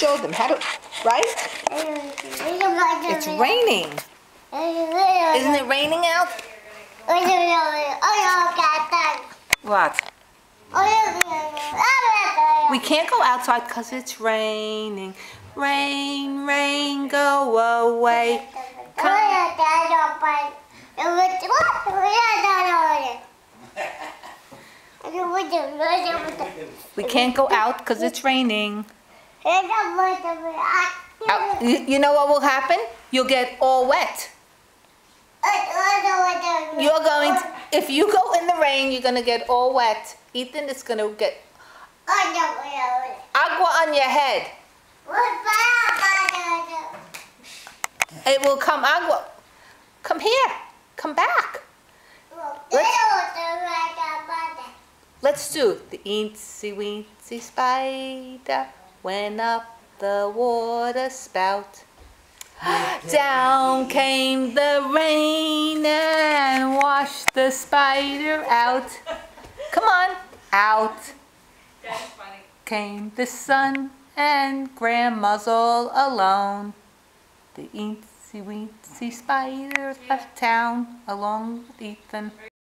Show them how to, right? It's raining. Isn't it raining out? What? We can't go outside because it's raining. Rain, rain, go away. We can't go out because it's raining. You know what will happen? You'll get all wet. If you go in the rain, you're going to get all wet. Ethan is going to get agua on your head. It will come agua. Come here. Come back. Let's do the eensy weensy spider went up the water spout. Down came the rain and washed the spider out. Come on, out. That's funny. Came the sun and Grandma's all alone. The eensy weensy spider left town along with Ethan.